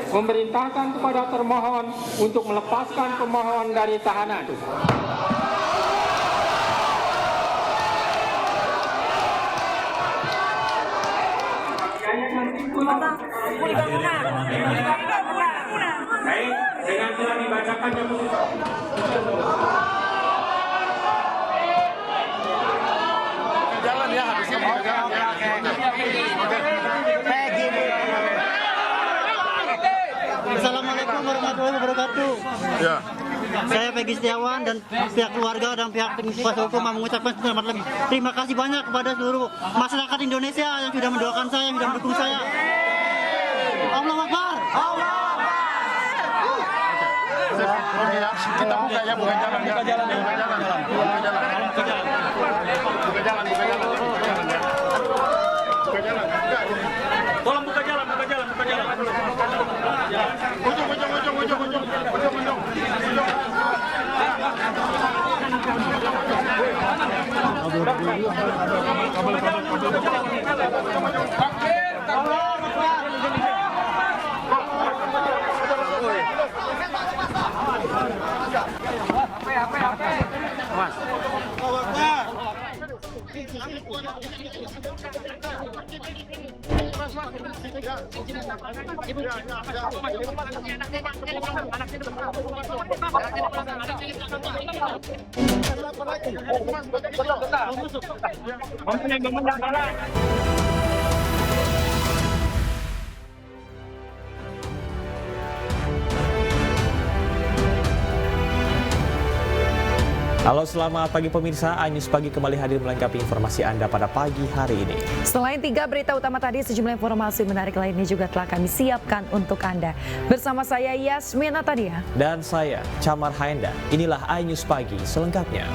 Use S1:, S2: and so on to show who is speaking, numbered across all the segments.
S1: Memerintahkan kepada termohon untuk melepaskan pemohon dari tahanan. Baik, dengan telah dibacakannya putusan.
S2: Jalan ya, harusnya mau jalan ya.
S3: Assalamualaikum warahmatullahi wabarakatuh.
S2: Ya.
S3: Saya Peggy Setiawan dan pihak keluarga dan pihak kuasa hukum mengucapkan selamat lagi. Terima kasih banyak kepada seluruh masyarakat Indonesia yang sudah mendoakan saya, yang sudah mendukung saya. Allahu Akbar.
S2: Kita buka ya, buka jalan ya. Buka jalan. Buka jalan. Buka jalan. Buka jalan. Buka jalan. Buka jalan. Buka jalan. Tolong buka jalan, buka jalan, buka jalan. Ujung.
S4: Halo, selamat pagi pemirsa. Ainus Pagi kembali hadir melengkapi informasi Anda pada pagi hari ini.
S5: Selain 3 berita utama tadi, sejumlah informasi menarik lainnya juga telah kami siapkan untuk Anda. Bersama saya Yasmina Tadia.
S4: Dan saya, Camar Haenda. Inilah Ainus Pagi selengkapnya.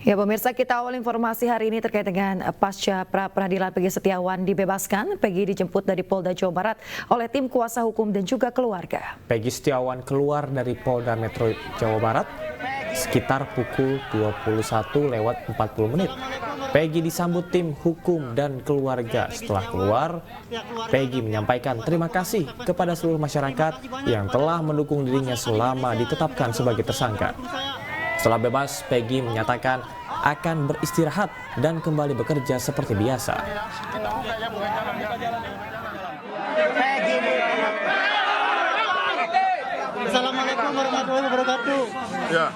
S5: Ya pemirsa, kita awal informasi hari ini terkait dengan pasca pra-peradilan Peggy Setiawan dibebaskan. Peggy dijemput dari Polda Jawa Barat oleh tim kuasa hukum dan juga keluarga.
S4: Peggy Setiawan keluar dari Polda Metro Jawa Barat sekitar pukul 21:40 menit. Peggy disambut tim hukum dan keluarga. Setelah keluar, Peggy menyampaikan terima kasih kepada seluruh masyarakat yang telah mendukung dirinya selama ditetapkan sebagai tersangka. Setelah bebas, Peggy menyatakan akan beristirahat dan kembali bekerja seperti biasa.
S3: Assalamualaikum warahmatullahi wabarakatuh.
S2: Ya.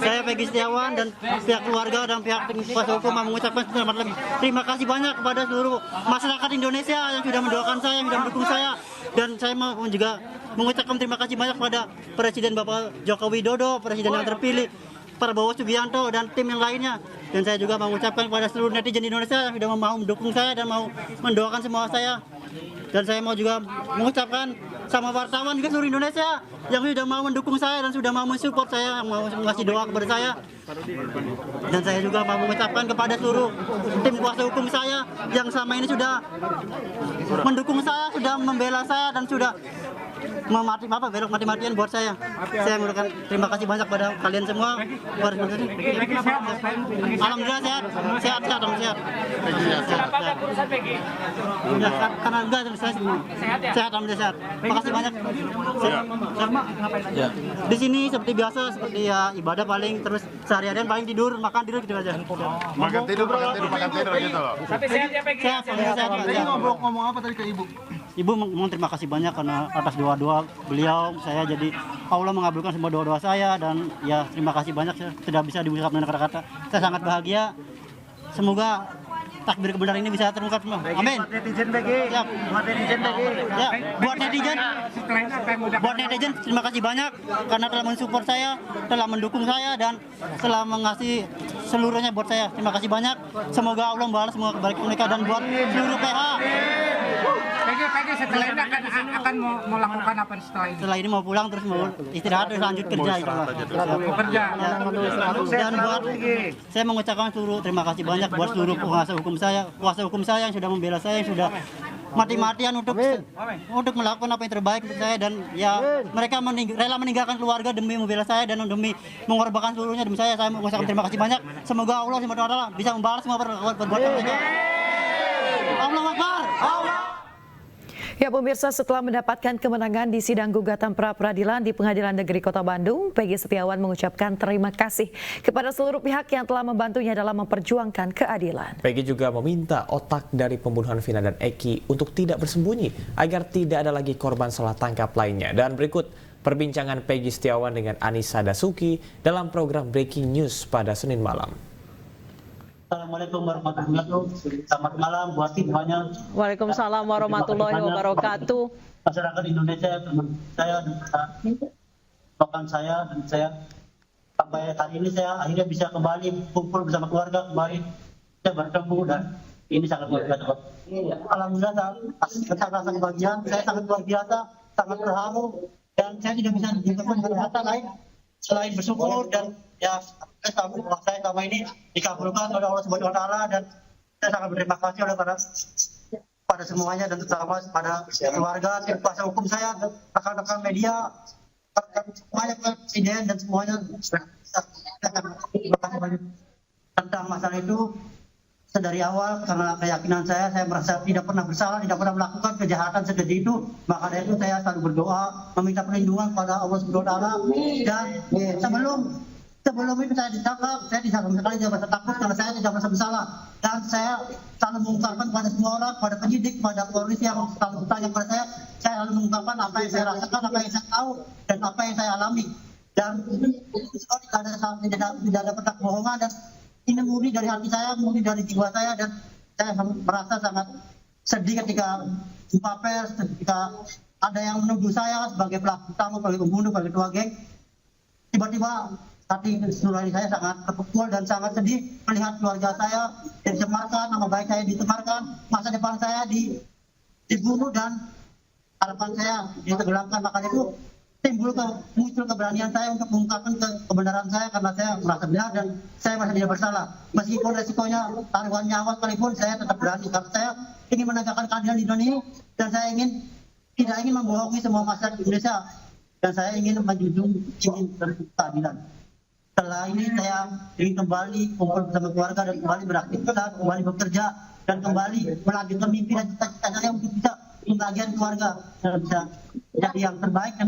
S3: Saya Peggy Setiawan dan pihak keluarga dan pihak kuasa hukum mengucapkan selamat lagi. Terima kasih banyak kepada seluruh masyarakat Indonesia yang sudah mendoakan saya, yang sudah mendukung saya. Dan saya mau juga mengucapkan terima kasih banyak kepada Presiden Bapak Joko Widodo, Presiden yang terpilih, Prabowo Subianto dan tim yang lainnya. Dan saya juga mengucapkan kepada seluruh netizen Indonesia yang sudah mau mendukung saya dan mau mendoakan semua saya. Dan saya mau juga mengucapkan sama wartawan juga seluruh Indonesia yang sudah mau mendukung saya dan sudah mau mensupport saya, yang mau mengasih doa kepada saya. Dan saya juga mau mengucapkan kepada seluruh tim kuasa hukum saya yang selama ini sudah mendukung saya, sudah membela saya dan sudah belok mati-matian buat saya. Saya mengucapkan terima kasih banyak pada kalian semua. Alhamdulillah sehat. Sehat. Ya, karena enggak saya sehat, alhamdulillah sehat. Terima kasih banyak. Di sini seperti biasa, seperti ya ibadah paling, terus sehari-harian paling tidur, makan tidur gitu aja.
S2: Makan tidur gitu loh.
S3: Tapi sehat ya, Peggy. Sehat.
S2: Tadi ngomong apa tadi ke Ibu?
S3: Ibu memang terima kasih banyak karena atas doa-doa beliau saya jadi Allah mengabulkan semua doa-doa saya dan ya terima kasih banyak sudah bisa diucapkan dengan kata-kata. Saya sangat bahagia. Semoga takbir kebenaran ini bisa terungkap semua. Amin. Buat netizen Peggy. Ya. Buat netizen terima kasih banyak karena telah mensupport saya, telah mendukung saya dan telah mengasih seluruhnya buat saya. Terima kasih banyak. Semoga Allah membalas semua kebaikan mereka dan buat seluruh PH.
S6: Peggy setelah ini akan mau lakukan apa setelah ini?
S3: Setelah ini mau pulang terus mau istirahat terus lanjut kerja.
S6: Kerja.
S3: Dan buat saya mengucapkan seluruh terima kasih banyak buat seluruh kuasa hukum saya yang sudah membela saya, yang sudah mati-matian untuk melakukan apa yang terbaik untuk saya, dan ya mereka rela meninggalkan keluarga demi membela saya dan demi mengorbankan seluruhnya demi saya. Saya mengucapkan terima kasih banyak. Semoga Allah SWT bisa membalas semua perbuatan mereka. Allahu Akbar.
S5: Ya pemirsa, setelah mendapatkan kemenangan di sidang gugatan pra-peradilan di Pengadilan Negeri Kota Bandung, Peggy Setiawan mengucapkan terima kasih kepada seluruh pihak yang telah membantunya dalam memperjuangkan keadilan.
S4: Peggy juga meminta otak dari pembunuhan Vina dan Eki untuk tidak bersembunyi agar tidak ada lagi korban salah tangkap lainnya. Dan berikut perbincangan Peggy Setiawan dengan Anissa Dasuki dalam program Breaking News pada Senin malam.
S3: Assalamualaikum warahmatullahi wabarakatuh. Selamat malam buat semuanya.
S7: Waalaikumsalam warahmatullahi wabarakatuh.
S3: Masyarakat Indonesia, teman saya dan saya sampai hari ini saya akhirnya bisa kembali kumpul bersama keluarga, kembali saya bertemu, dan ini sangat luar biasa. Alhamdulillah, saya rasa kebahagiaan, saya sangat luar biasa, sangat terharu, dan saya tidak bisa mengucapkan kata lain selain bersyukur, dan ya saya selama ini dikabulkan oleh Allah Subhanahu wa Ta'ala, dan saya sangat berterima kasih oleh pada semuanya, dan terutama pada keluarga, tim kuasa hukum saya, rekan-rekan media, semuanya, presiden, dan semuanya. Terima kasih banyak. Tentang masalah itu, dari awal karena keyakinan saya merasa tidak pernah bersalah, tidak pernah melakukan kejahatan seperti itu. Maka dari itu saya selalu berdoa meminta perlindungan pada Allah Subhanahu wa Ta'ala. Dan sebelum itu saya ditangkap, saya tidak sama sekali tidak merasa takut karena saya tidak merasa bersalah. Dan saya selalu mengungkapkan pada semua orang, pada penyidik, pada polisi yang selalu bertanya pada saya selalu mengungkapkan apa yang saya rasakan, apa yang saya tahu, dan apa yang saya alami. Dan tidak ada pernah kebohongan, dan ini murni dari hati saya, murni dari jiwa saya, dan saya merasa sangat sedih ketika jumpa pers, ketika ada yang menuduh saya sebagai pelaku utama, sebagai pembunuh, sebagai ketua geng. Tiba-tiba hati nurani saya sangat terpukul dan sangat sedih melihat keluarga saya dicemarkan, nama baik saya dicemarkan, masa depan saya dibunuh, dan harapan saya ditenggelamkan. Maka itu muncul keberanian saya untuk mengungkapkan kebenaran saya karena saya merasa benar dan saya merasa tidak bersalah. Meskipun resikonya taruhan nyawa sekalipun, saya tetap berani karena saya ingin menegakkan keadilan di Indonesia, dan saya tidak ingin membohongi semua masyarakat Indonesia, dan saya ingin menjunjung keadilan. Setelah ini saya ingin kembali kumpul bersama keluarga dan kembali beraktivitas, kembali bekerja, dan kembali melanjutkan mimpi dan cita-cita saya untuk bisa membagian keluarga dan bisa jadi yang terbaik, dan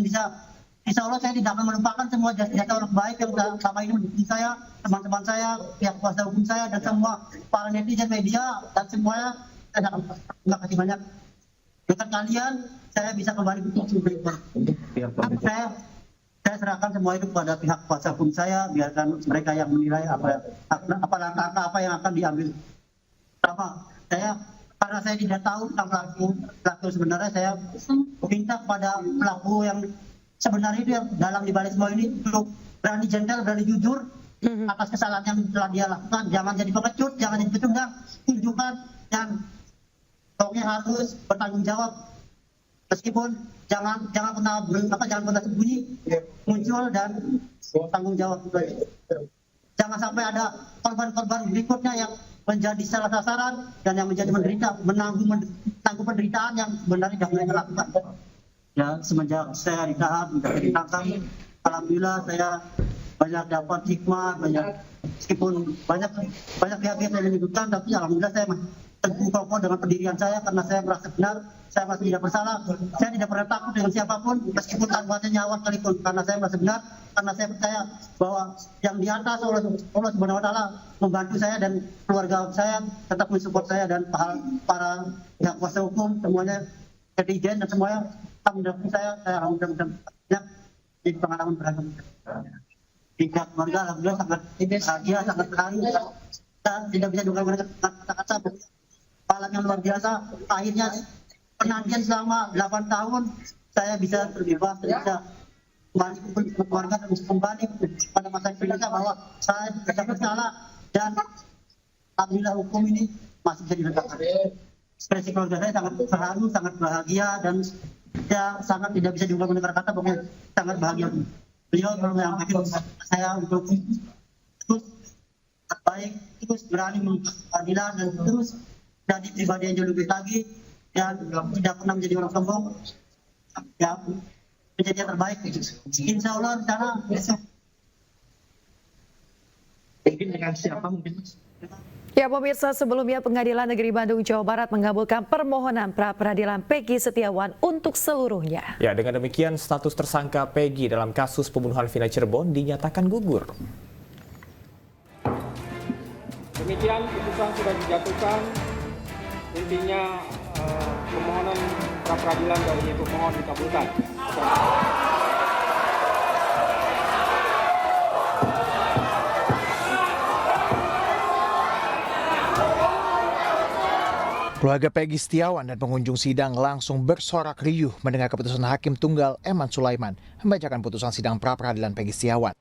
S3: insya Allah saya tidak akan melupakan semua jasa orang baik yang selama ini mendukung saya, teman-teman saya, pihak kuasa hukum saya, dan semua para netizen, media, dan semuanya. Saya sangat terima kasih banyak. Dengan kalian saya bisa kembali berkumpul. Saya serahkan semua itu kepada pihak kuasa hukum saya, biarkan mereka yang menilai apa yang akan diambil. Karena saya tidak tahu tentang pelaku sebenarnya, saya minta kepada pelaku yang sebenarnya itu yang dalam dibalik semua ini untuk berani gentle, berani jujur atas kesalahan yang telah dia lakukan. Jangan jadi pengecut, jangan jadi pecundang, tunjukkan, dan pokoknya harus bertanggung jawab. Meskipun jangan pernah sembunyi, muncul dan tanggung jawab. Jangan sampai ada korban-korban berikutnya yang menjadi salah sasaran dan yang menjadi menanggung penderitaan yang sebenarnya tidak mereka lakukan. Ya, semenjak saya ditahan, ditangkap, alhamdulillah saya banyak dapat hikmah, meskipun banyak pihak yang saya menyebutkan, tapi alhamdulillah saya teguh kokoh dengan pendirian saya karena saya merasa benar, saya masih tidak bersalah, saya tidak pernah takut dengan siapapun, meskipun taruhannya nyawa sekalipun, karena saya merasa benar, karena saya percaya bahwa yang di atas Allah Subhanahu wa Ta'ala membantu saya dan keluarga saya tetap mensupport saya, dan para pihak kuasa hukum semuanya, netizen dan semuanya tetap mendukung saya alhamdulillah di pengalaman beragam. Pihak keluarga alhamdulillah sangat bahagia, sangat terharu, dan tidak bisa diungkapkan kata-kata. Pahala yang luar biasa, akhirnya penantian selama 8 tahun saya bisa terbebas, bisa kembali kumpul dengan keluarga dan bisa kembali pada masa Indonesia bahwa saya tidak bersalah, dan alhamdulillah hukum ini masih bisa ditegakkan. Ekspresi keluarga saya sangat terharu, sangat bahagia, dan saya sangat tidak bisa diungkapkan dengan kata, pokoknya sangat bahagia. Beliau menyampaikan saya untuk terus terbaik, terus berani mengungkap keadilan, dan terus jadi pribadi yang jauh lebih lagi, Ya tidak pernah menjadi orang sombong. Ya menjadi yang terbaik. Insya Allah rencana besok. Mungkin dengan siapa mungkin Mas?
S5: Ya pemirsa, sebelumnya Pengadilan Negeri Bandung, Jawa Barat mengabulkan permohonan pra-peradilan Peggy Setiawan untuk seluruhnya.
S4: Ya, dengan demikian status tersangka Peggy dalam kasus pembunuhan Vina Cirebon dinyatakan gugur.
S1: Demikian putusan sudah dijatuhkan. Intinya permohonan pra-peradilan dari pemohon dikabulkan.
S8: Keluarga Peggy Setiawan dan pengunjung sidang langsung bersorak riuh mendengar keputusan Hakim Tunggal Eman Sulaiman membacakan putusan sidang pra-peradilan Peggy Setiawan.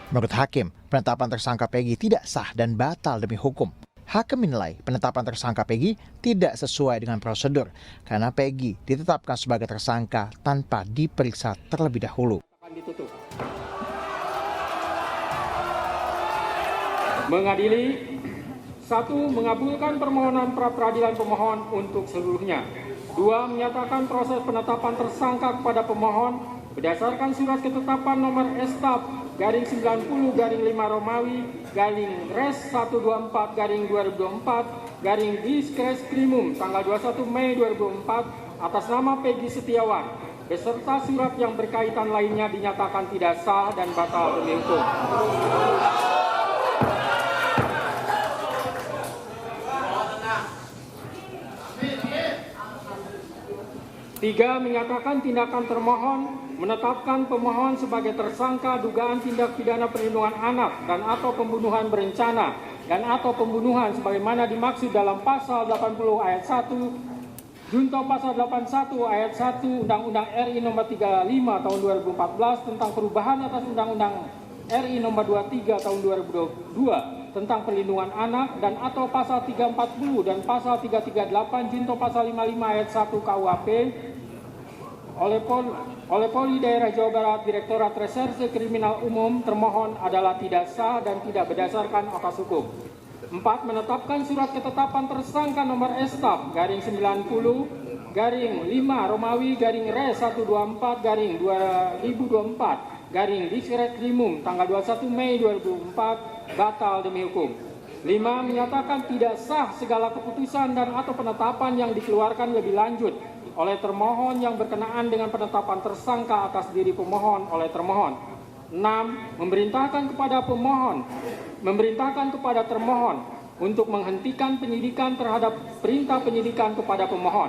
S8: Menurut Hakim, penetapan tersangka Peggy tidak sah dan batal demi hukum. Hakim menilai penetapan tersangka Peggy tidak sesuai dengan prosedur karena Peggy ditetapkan sebagai tersangka tanpa diperiksa terlebih dahulu.
S1: Mengadili 1. Mengabulkan permohonan pra-peradilan pemohon untuk seluruhnya. 2. Menyatakan proses penetapan tersangka kepada pemohon berdasarkan surat ketetapan nomor S/90/5 Romawi /Res 124/2024 Diskreskrimum tanggal 21 Mei 2004 atas nama Peggy Setiawan beserta surat yang berkaitan lainnya dinyatakan tidak sah dan batal demi hukum. 3. Menyatakan tindakan termohon menetapkan pemohon sebagai tersangka dugaan tindak pidana perlindungan anak dan atau pembunuhan berencana dan atau pembunuhan sebagaimana dimaksud dalam pasal 80 ayat 1 Junto pasal 81 ayat 1 Undang-Undang RI nomor 35 tahun 2014 tentang perubahan atas Undang-Undang RI nomor 23 tahun 2022 tentang perlindungan anak dan atau pasal 340 dan pasal 338 Junto pasal 55 ayat 1 KUHP oleh Polri Daerah Jawa Barat Direktorat Reserse Kriminal Umum termohon adalah tidak sah dan tidak berdasarkan asas hukum. 4. Menetapkan surat ketetapan tersangka nomor S/90/5 Romawi /Res 124/2024 Diskreskrimum tanggal 21 Mei 2004 batal demi hukum. 5. Menyatakan tidak sah segala keputusan dan atau penetapan yang dikeluarkan lebih lanjut oleh termohon yang berkenaan dengan penetapan tersangka atas diri pemohon oleh termohon. 6. Memerintahkan kepada termohon untuk menghentikan penyidikan terhadap perintah penyidikan kepada pemohon.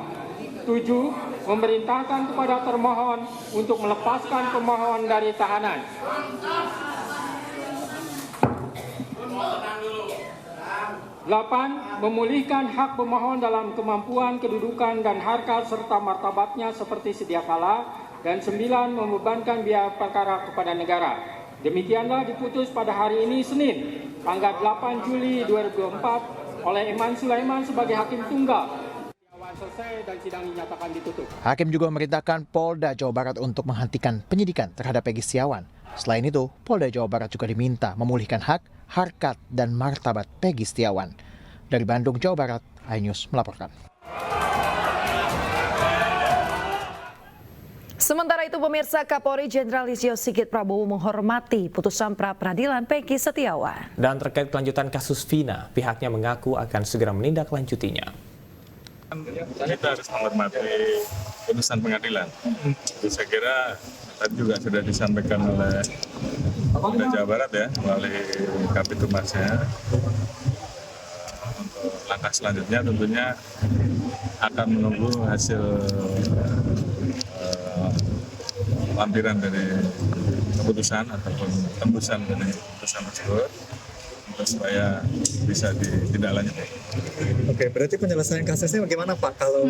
S1: 7. Memerintahkan kepada termohon untuk melepaskan pemohon dari tahanan. 8. Memulihkan hak pemohon dalam kemampuan, kedudukan, dan harkat serta martabatnya seperti sedia kala. Dan 9. Membebankan biaya perkara kepada negara. Demikianlah diputus pada hari ini Senin, tanggal 8 Juli 2024 oleh Eman Sulaiman sebagai Hakim Tunggal. Selesai dan sidang dinyatakan ditutup.
S8: Hakim juga memerintahkan Polda Jawa Barat untuk menghentikan penyidikan terhadap Peggy Setiawan. Selain itu, Polda Jawa Barat juga diminta memulihkan hak, harkat, dan martabat Peggy Setiawan. Dari Bandung, Jawa Barat, iNews melaporkan.
S5: Sementara itu pemirsa, Kapolri Jenderal Listio Sigit Prabowo menghormati putusan pra-peradilan Peggy Setiawan.
S4: Dan terkait kelanjutan kasus Vina, pihaknya mengaku akan segera menindaklanjutinya.
S2: Kita harus menghormati putusan pengadilan. Jadi saya kira tadi juga sudah disampaikan oleh Polda Jawa Barat ya, melalui Kapitumasnya. Untuk langkah selanjutnya tentunya akan menunggu hasil lampiran dari keputusan ataupun tembusan dari keputusan tersebut supaya bisa ditindaklanjuti.
S9: Oke, berarti penyelesaian kasusnya bagaimana Pak kalau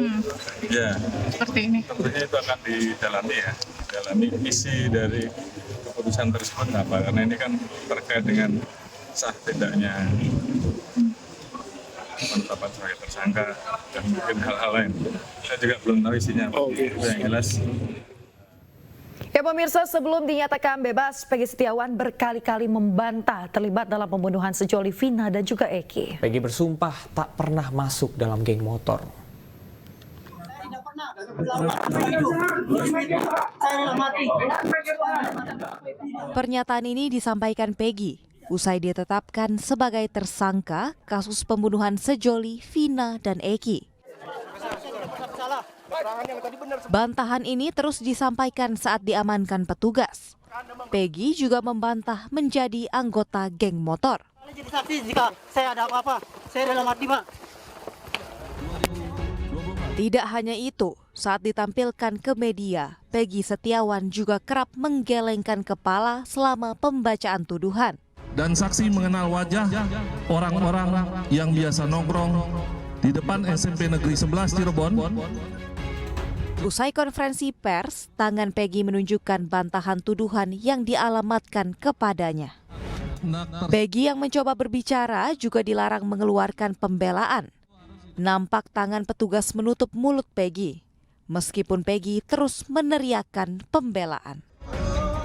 S2: ya seperti ini? Tentunya itu akan didalami ya, dalami isi dari keputusan tersebut apa, karena ini kan terkait dengan sah tidaknya penetapan sebagai tersangka dan mungkin hal-hal lain. Saya juga belum tahu isinya apa. Itu yang jelas.
S5: Ya pemirsa, sebelum dinyatakan bebas, Peggy Setiawan berkali-kali membantah terlibat dalam pembunuhan sejoli Vina dan juga Eki.
S4: Peggy bersumpah tak pernah masuk dalam geng motor.
S10: Pernyataan ini disampaikan Peggy usai ditetapkan sebagai tersangka kasus pembunuhan sejoli Vina dan Eki. Bantahan ini terus disampaikan saat diamankan petugas. Peggy juga membantah menjadi anggota geng motor.
S3: Jadi saksi jika saya ada apa-apa, saya dalam hati, Pak.
S10: Tidak hanya itu, saat ditampilkan ke media, Peggy Setiawan juga kerap menggelengkan kepala selama pembacaan tuduhan.
S11: Dan saksi mengenal wajah orang-orang yang biasa nongkrong di depan SMP Negeri 11 Cirebon.
S10: Usai konferensi pers, tangan Peggy menunjukkan bantahan tuduhan yang dialamatkan kepadanya. Peggy yang mencoba berbicara juga dilarang mengeluarkan pembelaan. Nampak tangan petugas menutup mulut Peggy, meskipun Peggy terus meneriakkan pembelaan.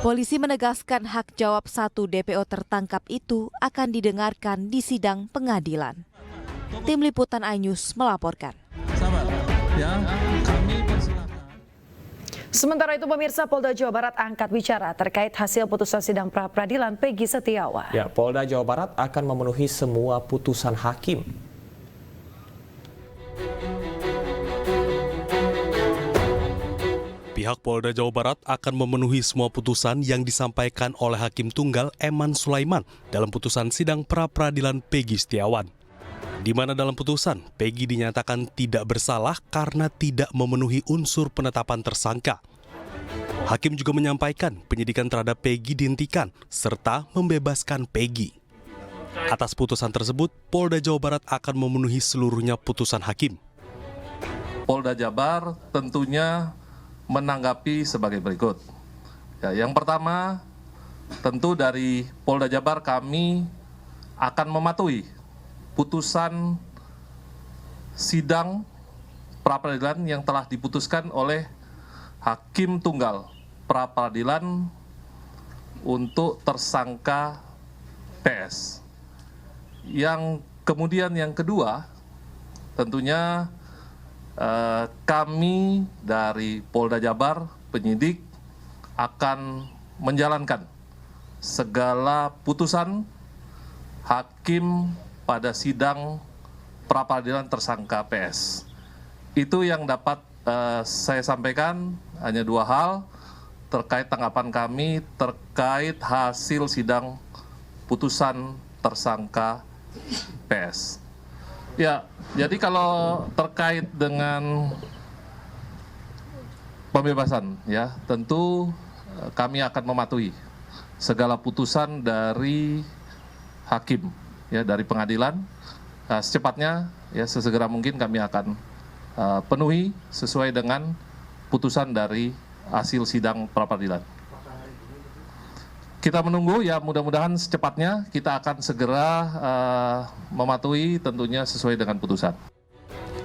S10: Polisi menegaskan hak jawab 1 DPO tertangkap itu akan didengarkan di sidang pengadilan. Tim Liputan iNews melaporkan.
S11: Sabar, ya, kami persilakan.
S5: Sementara itu pemirsa, Polda Jawa Barat angkat bicara terkait hasil putusan sidang pra-peradilan Peggy Setiawan.
S4: Ya, Polda Jawa Barat akan memenuhi semua putusan hakim.
S12: Pihak Polda Jawa Barat akan memenuhi semua putusan yang disampaikan oleh Hakim Tunggal Eman Sulaiman dalam putusan sidang pra-peradilan Peggy Setiawan. Di mana dalam putusan, Peggy dinyatakan tidak bersalah karena tidak memenuhi unsur penetapan tersangka. Hakim juga menyampaikan penyidikan terhadap Peggy dihentikan serta membebaskan Peggy. Atas putusan tersebut, Polda Jawa Barat akan memenuhi seluruhnya putusan hakim.
S11: Polda Jabar tentunya menanggapi sebagai berikut. Ya, yang pertama, tentu dari Polda Jabar kami akan mematuhi putusan sidang pra-peradilan yang telah diputuskan oleh Hakim Tunggal pra-peradilan untuk tersangka PS. Yang kemudian yang kedua, tentunya kami dari Polda Jabar, penyidik, akan menjalankan segala putusan hakim pada sidang pra-peradilan tersangka PS. Itu yang dapat saya sampaikan, hanya 2 hal terkait tanggapan kami terkait hasil sidang putusan tersangka PS. Ya, jadi kalau terkait dengan pembebasan, ya tentu kami akan mematuhi segala putusan dari hakim, ya dari pengadilan. Secepatnya, ya sesegera mungkin kami akan penuhi sesuai dengan putusan dari hasil sidang pra-peradilan. Kita menunggu, ya mudah-mudahan secepatnya kita akan segera mematuhi tentunya sesuai dengan putusan.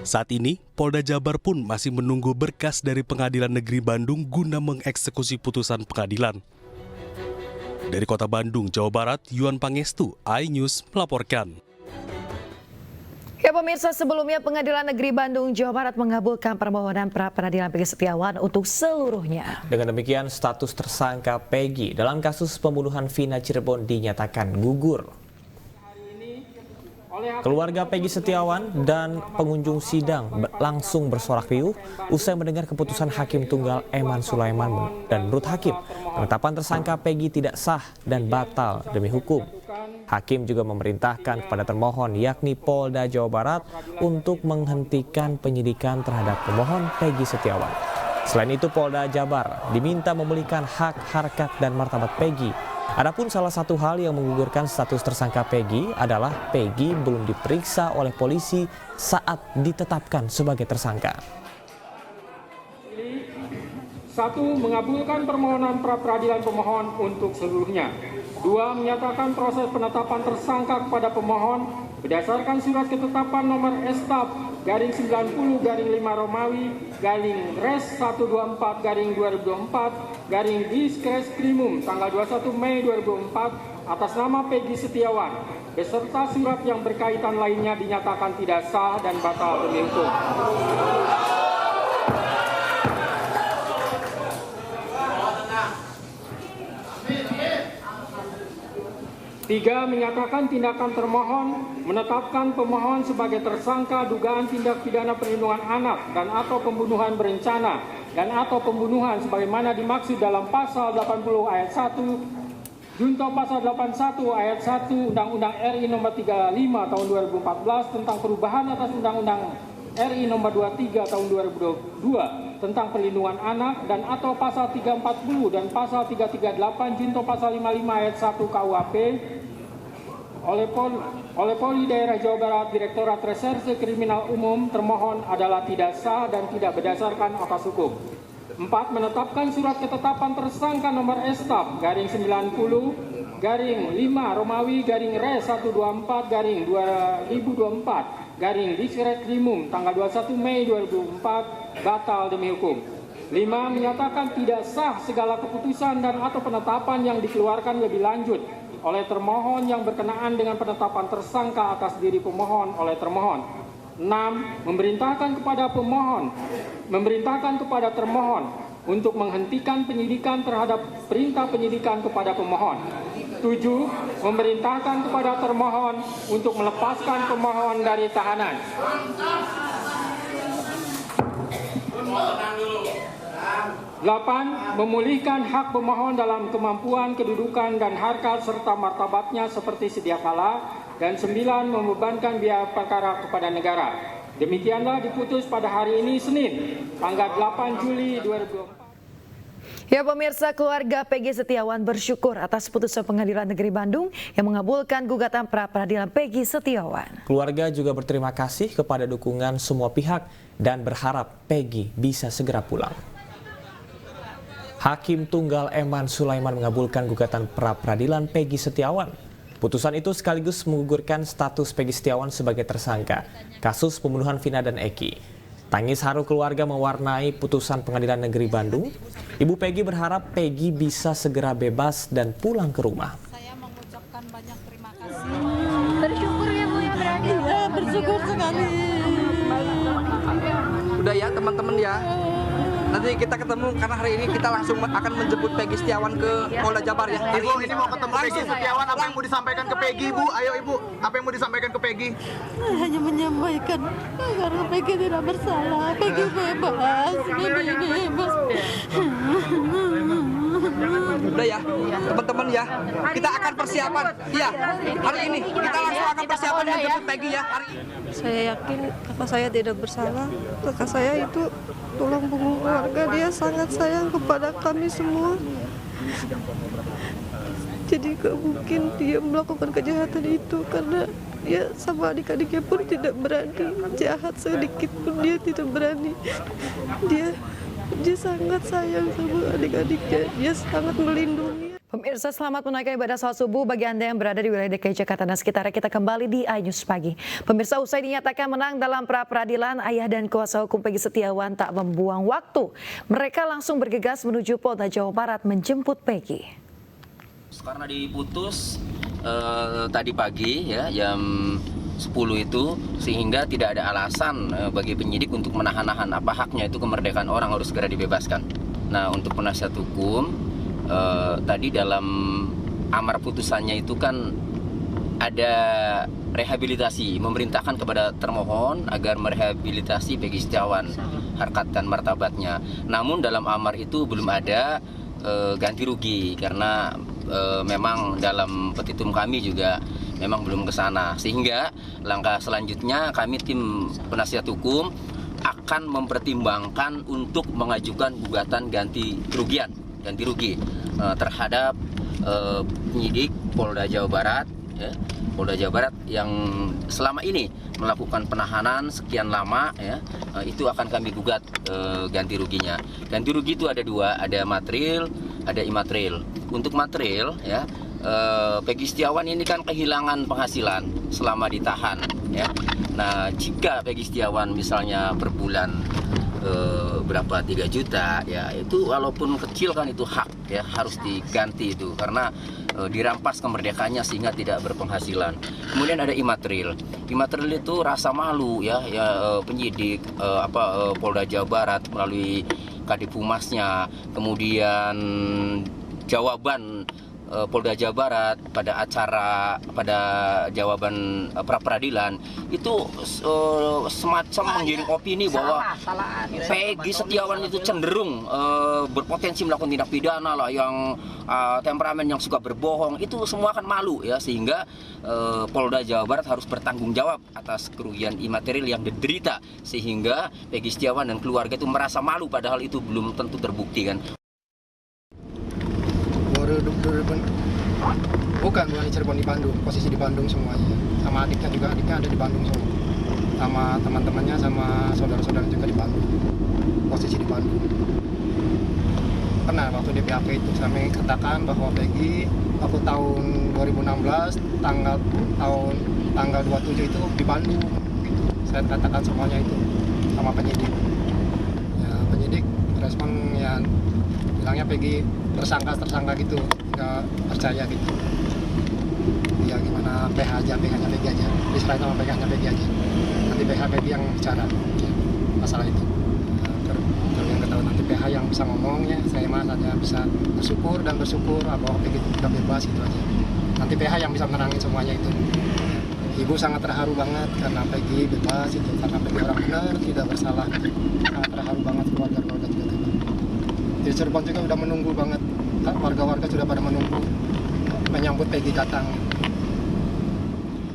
S12: Saat ini, Polda Jabar pun masih menunggu berkas dari Pengadilan Negeri Bandung guna mengeksekusi putusan pengadilan. Dari Kota Bandung, Jawa Barat, Yuan Pangestu, iNews melaporkan.
S5: Ya pemirsa, sebelumnya Pengadilan Negeri Bandung, Jawa Barat mengabulkan permohonan pra-peradilan Peggy Setiawan untuk seluruhnya.
S4: Dengan demikian, status tersangka Peggy dalam kasus pembunuhan Vina Cirebon dinyatakan gugur. Keluarga Peggy Setiawan dan pengunjung sidang langsung bersorak riuh usai mendengar keputusan Hakim Tunggal Eman Sulaiman, dan menurut Hakim, penetapan tersangka Peggy tidak sah dan batal demi hukum. Hakim juga memerintahkan kepada termohon yakni Polda Jawa Barat untuk menghentikan penyidikan terhadap pemohon Peggy Setiawan. Selain itu, Polda Jabar diminta memulihkan hak, harkat, dan martabat Peggy. Adapun salah satu hal yang menggugurkan status tersangka Peggy adalah Peggy belum diperiksa oleh polisi saat ditetapkan sebagai tersangka.
S1: 1. Mengabulkan permohonan pra-peradilan pemohon untuk seluruhnya. 2. Menyatakan proses penetapan tersangka kepada pemohon berdasarkan surat ketetapan nomor Estaf/90/5 Romawi /Res 124/2024 tanggal 21 Mei 2004 atas nama Peggy Setiawan beserta surat yang berkaitan lainnya dinyatakan tidak sah dan batal demi hukum. 3. Menyatakan tindakan termohon menetapkan pemohon sebagai tersangka dugaan tindak pidana perlindungan anak dan atau pembunuhan berencana dan atau pembunuhan sebagaimana dimaksud dalam pasal 80 ayat 1 junto pasal 81 ayat 1 Undang-Undang RI nomor 35 tahun 2014 tentang perubahan atas Undang-Undang RI nomor 23 tahun 2022 tentang perlindungan anak dan atau pasal 340 dan pasal 338 junto pasal 55 ayat 1 KUHP oleh Polri Daerah Jawa Barat Direktorat Reserse Kriminal Umum termohon adalah tidak sah dan tidak berdasarkan asas hukum. 4. Menetapkan surat ketetapan tersangka nomor Estaf garing 90 garing 5 Romawi garing Re 124 garing 2024 garing Diskretrimum tanggal 21 Mei 2004 batal demi hukum. 5. Menyatakan tidak sah segala keputusan dan atau penetapan yang dikeluarkan lebih lanjut oleh termohon yang berkenaan dengan penetapan tersangka atas diri pemohon oleh termohon. 6. Memerintahkan kepada termohon untuk menghentikan penyidikan terhadap perintah penyidikan kepada pemohon. 7. Memerintahkan kepada termohon untuk melepaskan pemohon dari tahanan. 8. Memulihkan hak pemohon dalam kemampuan, kedudukan, dan harkat serta martabatnya seperti sedia kala. Dan 9. Membebankan biaya perkara kepada negara. Demikianlah diputus pada hari ini Senin, tanggal 8 Juli 2024.
S5: Ya pemirsa, keluarga Peggy Setiawan bersyukur atas putusan Pengadilan Negeri Bandung yang mengabulkan gugatan pra-peradilan Peggy Setiawan.
S4: Keluarga juga berterima kasih kepada dukungan semua pihak dan berharap Peggy bisa segera pulang. Hakim Tunggal Eman Sulaiman mengabulkan gugatan pra-peradilan Peggy Setiawan. Putusan itu sekaligus menggugurkan status Peggy Setiawan sebagai tersangka kasus pembunuhan Vina dan Eki. Tangis haru keluarga mewarnai putusan Pengadilan Negeri Bandung. Ibu Peggy berharap Peggy bisa segera bebas dan pulang ke rumah.
S13: Saya mengucapkan banyak terima kasih. Bersyukur ya Bu ya berani. Iya, bersyukur sekali.
S14: Udah ya teman-teman ya. Nanti kita ketemu karena hari ini kita langsung akan menjemput Peggy Setiawan ke Polda Jabar ya.
S15: Ibu, ini mau ketemu Peggy Setiawan, apa yang mau disampaikan ke Peggy, Bu? Ayo Ibu, apa yang mau disampaikan ke Peggy?
S13: Hanya menyampaikan karena Peggy tidak bersalah, Peggy bebas, Peggy bebas.
S14: Udah ya, teman-teman ya. Kita akan persiapan. Iya, hari ini kita langsung akan persiapan menjemput Peggy ya.
S16: Saya yakin kakak saya tidak bersalah. Kakak saya itu tulang punggung keluarga, dia sangat sayang kepada kami semua. Jadi gak mungkin dia melakukan kejahatan itu karena dia sama adik-adiknya pun tidak berani. Jahat sedikit pun dia tidak berani. Dia sangat sayang sama adik-adiknya, dia sangat melindungi.
S5: Pemirsa, selamat menunaikan ibadah salat subuh bagi Anda yang berada di wilayah DKI Jakarta dan sekitarnya. Kita kembali di iNews Pagi. Pemirsa, usai dinyatakan menang dalam pra-peradilan, ayah dan kuasa hukum Peggy Setiawan tak membuang waktu. Mereka langsung bergegas menuju Polda Jawa Barat menjemput Peggy.
S17: Karena diputus tadi pagi ya jam 10 itu, sehingga tidak ada alasan bagi penyidik untuk menahan-nahan apa haknya itu kemerdekaan orang harus segera dibebaskan. Nah, untuk penasihat hukum tadi dalam amar putusannya itu kan ada rehabilitasi, memerintahkan kepada termohon agar merehabilitasi Peggy Setiawan, harkat dan martabatnya. Namun dalam amar itu belum ada ganti rugi karena memang dalam petitum kami juga memang belum ke sana. Sehingga langkah selanjutnya kami tim penasihat hukum akan mempertimbangkan untuk mengajukan gugatan ganti rugi terhadap penyidik Polda Jawa Barat, ya, Polda Jawa Barat yang selama ini melakukan penahanan sekian lama, ya, itu akan kami gugat ganti ruginya. Ganti rugi itu ada dua, ada material, ada imaterial. Untuk material, ya, Peggy Setiawan ini kan kehilangan penghasilan selama ditahan, ya. Nah, jika Peggy Setiawan misalnya per bulan berapa 3 juta, ya itu walaupun kecil kan itu hak, ya harus diganti itu karena dirampas kemerdekaannya sehingga tidak berpenghasilan. Kemudian ada imaterial. Imaterial itu rasa malu, ya penyidik Polda Jawa Barat melalui Kadif Humasnya, kemudian jawaban Polda Jawa Barat pada jawaban pra peradilan itu semacam menggiring opini bahwa Peggy Setiawan itu cenderung berpotensi melakukan tindak pidana lah, yang temperamen, yang suka berbohong, itu semua akan malu ya, sehingga Polda Jawa Barat harus bertanggung jawab atas kerugian imaterial yang diderita, sehingga Peggy Setiawan dan keluarga itu merasa malu padahal itu belum tentu terbukti kan.
S18: Bukan di Cirebon, di Bandung, posisi di Bandung semuanya. Sama adiknya juga, adiknya ada di Bandung semua. Sama teman-temannya, sama saudara-saudara juga di Bandung. Posisi di Bandung. Pernah waktu di BAP itu kami katakan bahwa Peggy waktu tahun 2016 tanggal 27 itu di Bandung gitu. Saya katakan semuanya itu sama penyidik. Ya, penyidik respon ya bilangnya Peggy tersangka gitu, nggak percaya gitu. Ya gimana PH-nya Peggy aja, diserahin sama PH-nya Peggy aja. Nanti PH Peggy yang bicara ya, masalah itu. Yang ketahuan nanti PH yang bisa ngomongnya, saya mah hanya bisa bersyukur bahwa Peggy itu udah bebas gitu aja. Nanti PH yang bisa menerangin semuanya itu. Ibu sangat terharu banget karena Peggy bebas itu, karena Peggy orang benar, tidak bersalah. Sangat terharu banget, keluarga-keluarga juga. Di Cirebon juga udah menunggu banget, warga-warga sudah pada menunggu menyambut Peggy datang.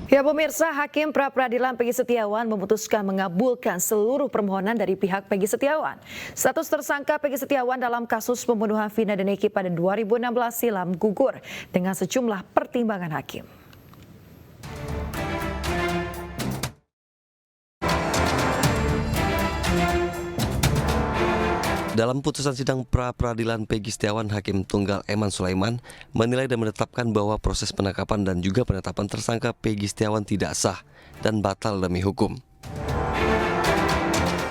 S5: Ya pemirsa, Hakim Pra Peradilan Peggy Setiawan memutuskan mengabulkan seluruh permohonan dari pihak Peggy Setiawan. Status tersangka Peggy Setiawan dalam kasus pembunuhan Vina dan Eki pada 2016 silam gugur dengan sejumlah pertimbangan hakim.
S19: Dalam putusan sidang pra-peradilan Peggy Setiawan, Hakim Tunggal Eman Sulaiman menilai dan menetapkan bahwa proses penangkapan dan juga penetapan tersangka Peggy Setiawan tidak sah dan batal demi hukum.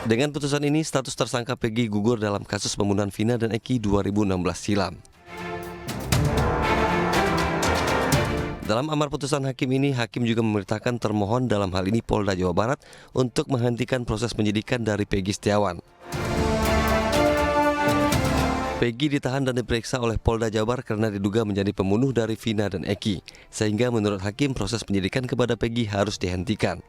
S19: Dengan putusan ini, status tersangka Peggy gugur dalam kasus pembunuhan Vina dan Eki 2016 silam. Dalam amar putusan hakim ini, hakim juga memerintahkan termohon dalam hal ini Polda Jawa Barat untuk menghentikan proses penyidikan dari Peggy Setiawan. Peggy ditahan dan diperiksa oleh Polda Jabar karena diduga menjadi pembunuh dari Vina dan Eki, sehingga menurut hakim proses penyidikan kepada Peggy harus dihentikan.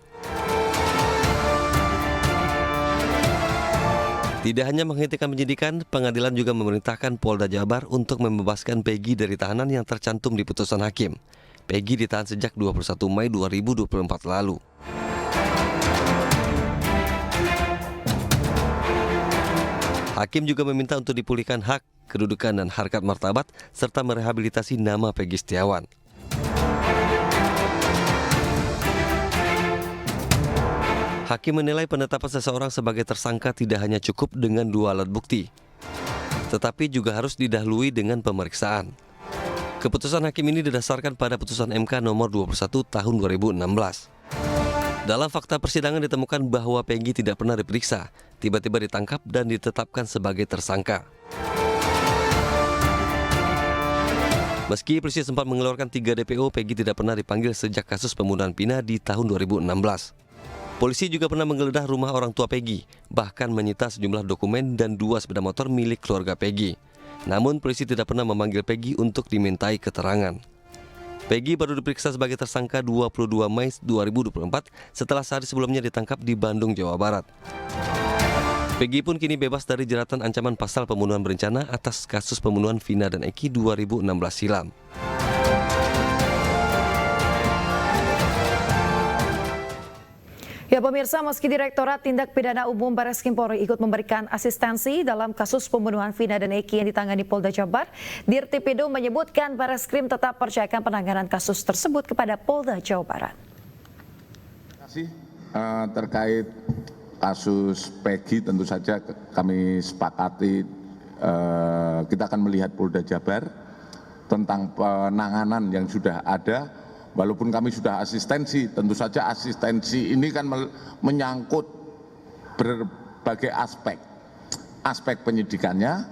S19: Tidak hanya menghentikan penyidikan, pengadilan juga memerintahkan Polda Jabar untuk membebaskan Peggy dari tahanan yang tercantum di putusan hakim. Peggy ditahan sejak 21 Mei 2024 lalu. Hakim juga meminta untuk dipulihkan hak, kedudukan dan harkat martabat serta merehabilitasi nama Peggy Setiawan. Hakim menilai penetapan seseorang sebagai tersangka tidak hanya cukup dengan 2 alat bukti, tetapi juga harus didahului dengan pemeriksaan. Keputusan hakim ini didasarkan pada putusan MK nomor 21 tahun 2016. Dalam fakta persidangan ditemukan bahwa Peggy tidak pernah diperiksa, tiba-tiba ditangkap dan ditetapkan sebagai tersangka. Meski polisi sempat mengeluarkan 3 DPO, Peggy tidak pernah dipanggil sejak kasus pembunuhan Vina di tahun 2016. Polisi juga pernah menggeledah rumah orang tua Peggy, bahkan menyita sejumlah dokumen dan 2 sepeda motor milik keluarga Peggy. Namun polisi tidak pernah memanggil Peggy untuk dimintai keterangan. Peggy baru diperiksa sebagai tersangka 22 Mei 2024 setelah sehari sebelumnya ditangkap di Bandung, Jawa Barat. Peggy pun kini bebas dari jeratan ancaman pasal pembunuhan berencana atas kasus pembunuhan Vina dan Eki 2016 silam.
S5: Ya pemirsa, meski Direktorat Tindak Pidana Umum Barreskrim Polri ikut memberikan asistensi dalam kasus pembunuhan Vina dan Eki yang ditangani Polda Jabar, Dirtipidum menyebutkan Barreskrim tetap percayakan penanganan kasus tersebut kepada Polda Jawa Barat.
S20: Terima kasih. Terkait kasus Peggy tentu saja kami sepakati kita akan melihat Polda Jabar tentang penanganan yang sudah ada. Walaupun kami sudah asistensi, tentu saja asistensi ini kan menyangkut berbagai aspek. Aspek penyidikannya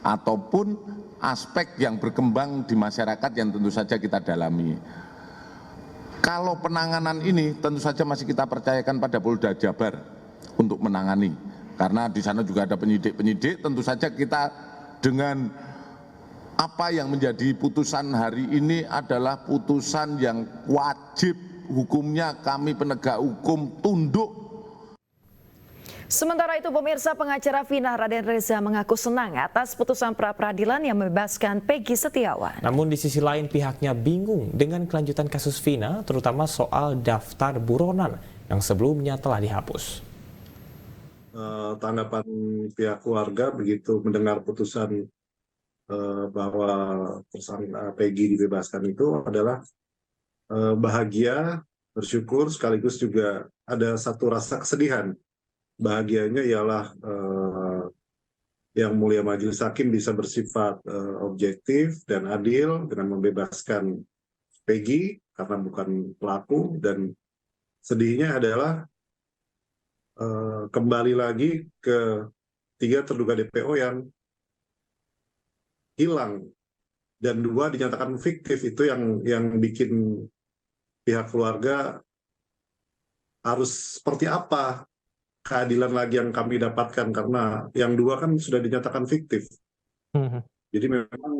S20: ataupun aspek yang berkembang di masyarakat yang tentu saja kita dalami. Kalau penanganan ini tentu saja masih kita percayakan pada Polda Jabar untuk menangani. Karena di sana juga ada penyidik-penyidik, tentu saja kita dengan apa yang menjadi putusan hari ini adalah putusan yang wajib hukumnya kami penegak hukum tunduk.
S5: Sementara itu, pemirsa, pengacara Vina Raden Reza mengaku senang atas putusan pra-peradilan yang membebaskan Peggy Setiawan.
S4: Namun di sisi lain pihaknya bingung dengan kelanjutan kasus Vina, terutama soal daftar buronan yang sebelumnya telah dihapus.
S21: Tanggapan pihak keluarga begitu mendengar putusan bahwa tersangka Peggy dibebaskan itu adalah bahagia, bersyukur, sekaligus juga ada satu rasa kesedihan. Bahagianya ialah yang mulia majelis hakim bisa bersifat objektif dan adil dengan membebaskan Peggy karena bukan pelaku, dan sedihnya adalah kembali lagi ke 3 terduga DPO yang hilang dan 2 dinyatakan fiktif. Itu yang bikin pihak keluarga harus seperti apa keadilan lagi yang kami dapatkan, karena yang 2 kan sudah dinyatakan fiktif. Jadi memang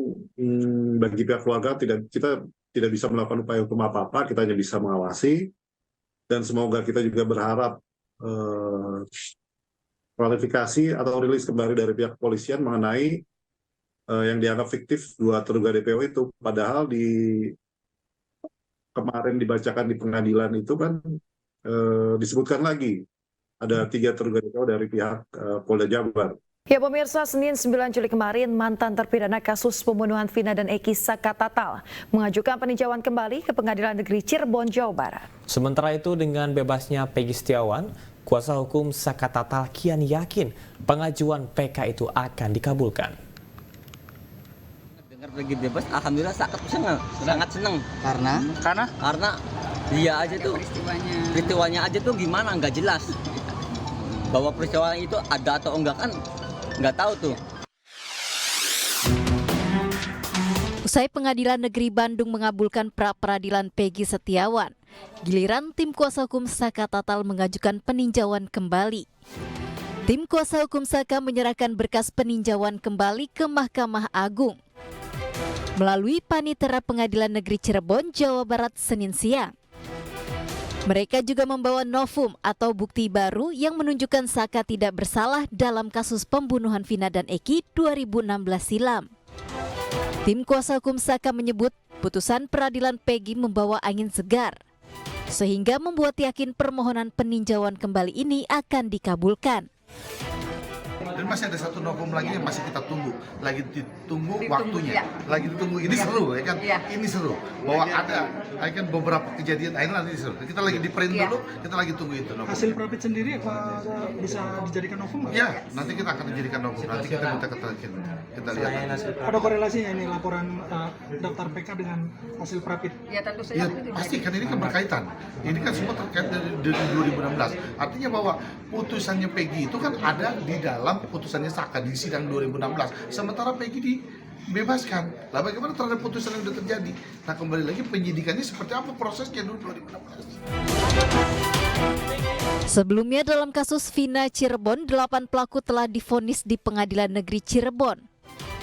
S21: bagi pihak keluarga kita tidak bisa melakukan upaya hukum apa-apa, kita hanya bisa mengawasi, dan semoga kita juga berharap klarifikasi atau rilis kembali dari pihak kepolisian mengenai yang dianggap fiktif 2 terduga DPO itu. Padahal kemarin dibacakan di pengadilan itu kan disebutkan lagi ada 3 terduga DPO dari pihak Polda Jabar.
S5: Ya pemirsa, Senin 9 Juli kemarin, mantan terpidana kasus pembunuhan Vina dan Eki Sakatatal mengajukan peninjauan kembali ke Pengadilan Negeri Cirebon, Jawa Barat.
S4: Sementara itu, dengan bebasnya Peggy Setiawan, kuasa hukum Sakatatal kian yakin pengajuan PK itu akan dikabulkan.
S22: Dengar Peggy bebas, alhamdulillah sangat senang. Karena dia aja tuh peristiwanya aja tuh gimana, nggak jelas. Bahwa peristiwa itu ada atau enggak kan nggak tahu tuh.
S10: Usai Pengadilan Negeri Bandung mengabulkan pra-peradilan Peggy Setiawan, giliran tim kuasa hukum Sakatatal mengajukan peninjauan kembali. Tim kuasa hukum Saka menyerahkan berkas peninjauan kembali ke Mahkamah Agung melalui Panitera Pengadilan Negeri Cirebon, Jawa Barat, Senin siang. Mereka juga membawa novum atau bukti baru yang menunjukkan Saka tidak bersalah dalam kasus pembunuhan Vina dan Eki 2016 silam. Tim kuasa hukum Saka menyebut putusan peradilan Peggy membawa angin segar, sehingga membuat yakin permohonan peninjauan kembali ini akan dikabulkan.
S23: Dan masih ada satu novum lagi yang masih kita tunggu, lagi ditunggu waktunya, lagi ditunggu. Ini seru ya kan, ini seru. Bahwa ada kan beberapa kejadian, ini nanti seru. Kita lagi di print dulu, kita lagi tunggu itu. Novum.
S24: Hasil Prapit sendiri bisa dijadikan novum nggak?
S23: Ya, nanti kita akan dijadikan novum. Nanti kita minta keterangan, kita lihat.
S24: Ada korelasinya ini laporan daftar PK dengan hasil Prapit?
S23: Ya tentu saja. Ya, pasti kan ini kan berkaitan. Ini kan semua terkait dari 2016. Artinya bahwa putusannya Peggy itu kan ada di dalam putusannya Saka di sidang 2016. Sementara Peggy dibebaskan. Lah bagaimana terhadap putusan yang sudah terjadi? Nah kembali lagi penyidikannya seperti apa prosesnya dulu 2016.
S10: Sebelumnya dalam kasus Vina Cirebon, 8 pelaku telah divonis di Pengadilan Negeri Cirebon.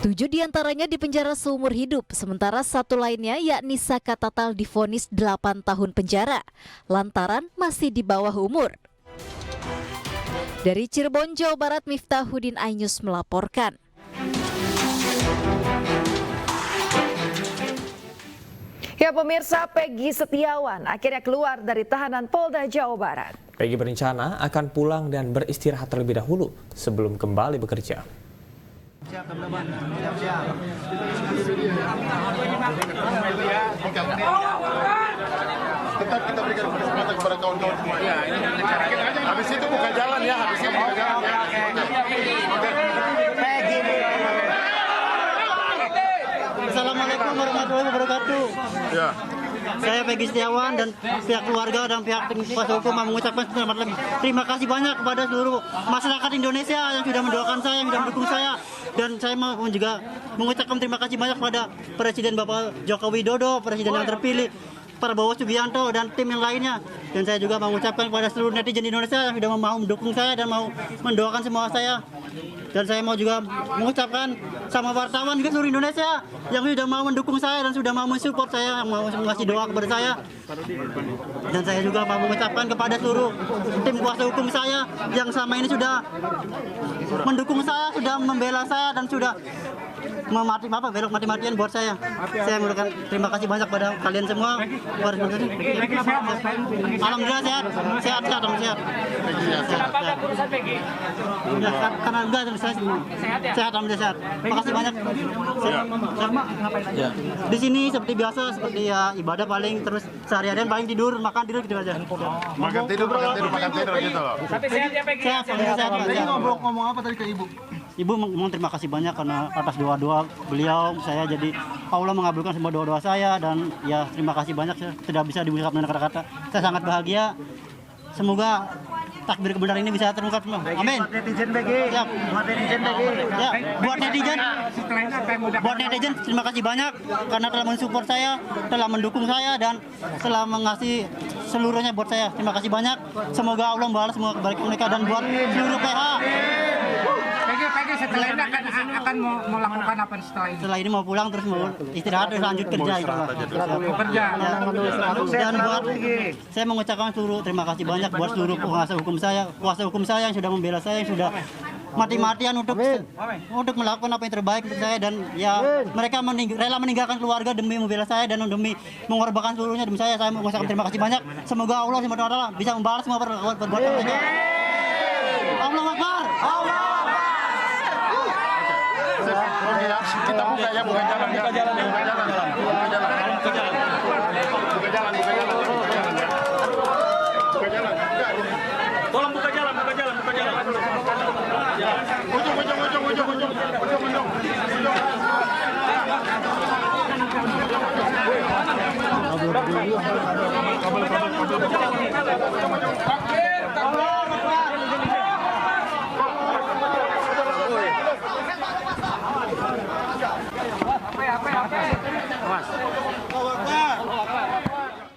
S10: 7 diantaranya dipenjara seumur hidup, sementara 1 lainnya yakni Sakatatal divonis 8 tahun penjara, lantaran masih di bawah umur. Dari Cirebon, Jawa Barat, Miftahuddin Ainus melaporkan.
S5: Ya pemirsa, Peggy Setiawan akhirnya keluar dari tahanan Polda Jawa Barat.
S4: Peggy berencana akan pulang dan beristirahat terlebih dahulu sebelum kembali bekerja.
S23: Tetap kita berikan kesempatan kepada kawan-kawan semua. Ya, ini habis itu buka jalan ya, habis itu buka jalan.
S3: Assalamualaikum warahmatullahi wabarakatuh.
S23: Ya.
S3: Saya Peggy Setiawan dan pihak keluarga dan pihak kuasa hukum mengucapkan terima kasih banyak kepada seluruh masyarakat Indonesia yang sudah mendoakan saya, yang sudah mendukung saya. Dan saya mau juga mengucapkan terima kasih banyak kepada Presiden Bapak Joko Widodo, Presiden yang terpilih, Prabowo Subianto dan tim yang lainnya. Dan saya juga mengucapkan kepada seluruh netizen Indonesia yang sudah mau mendukung saya dan mau mendoakan semua saya. Dan saya mau juga mengucapkan sama wartawan juga seluruh Indonesia yang sudah mau mendukung saya dan sudah mau mensupport saya, mau mengasih doa kepada saya. Dan saya juga mau mengucapkan kepada seluruh tim kuasa hukum saya yang selama ini sudah mendukung saya, sudah membela saya dan sudah belok mati-matian buat saya. Saya mengucapkan terima kasih banyak pada kalian semua. Alhamdulillah sehat. Karena enggak sehat, alhamdulillah sehat. Makasih banyak. Di sini seperti biasa, seperti ya ibadah paling, terus sehari-harian paling tidur, makan tidur gitu aja.
S23: Makan tidur gitu loh.
S3: Tapi sehat ya Peggy. Sehat.
S23: Tadi ngomong apa tadi ke Ibu?
S3: Ibu memang terima kasih banyak karena atas doa-doa beliau saya jadi Allah mengabulkan semua doa-doa saya dan ya terima kasih banyak sudah bisa diucapkan dengan kata-kata. Saya sangat bahagia. Semoga takbir kebenaran ini bisa terungkap semua. Amin. Ya, buat netizen terima kasih banyak karena telah mensupport saya, telah mendukung saya dan telah mengasih seluruhnya buat saya. Terima kasih banyak. Semoga Allah membalas semua kebaikan mereka dan buat seluruh PH.
S1: Peggy setelah ini akan mau lakukan apa setelah ini?
S3: Setelah ini mau pulang terus mau istirahat terus lanjut kerja.
S1: Kerja.
S3: Dan buat saya mengucapkan seluruh terima kasih banyak buat seluruh kuasa hukum saya yang sudah membela saya, yang sudah mati-matian untuk melakukan apa yang terbaik untuk saya dan ya mereka rela meninggalkan keluarga demi membela saya dan demi mengorbankan seluruhnya demi saya. Saya mengucapkan terima kasih banyak. Semoga Allah SWT bisa membalas semua perbuatan mereka. Allah Akbar.
S23: Kita buka jalan.
S1: Tolong buka jalan. Apa?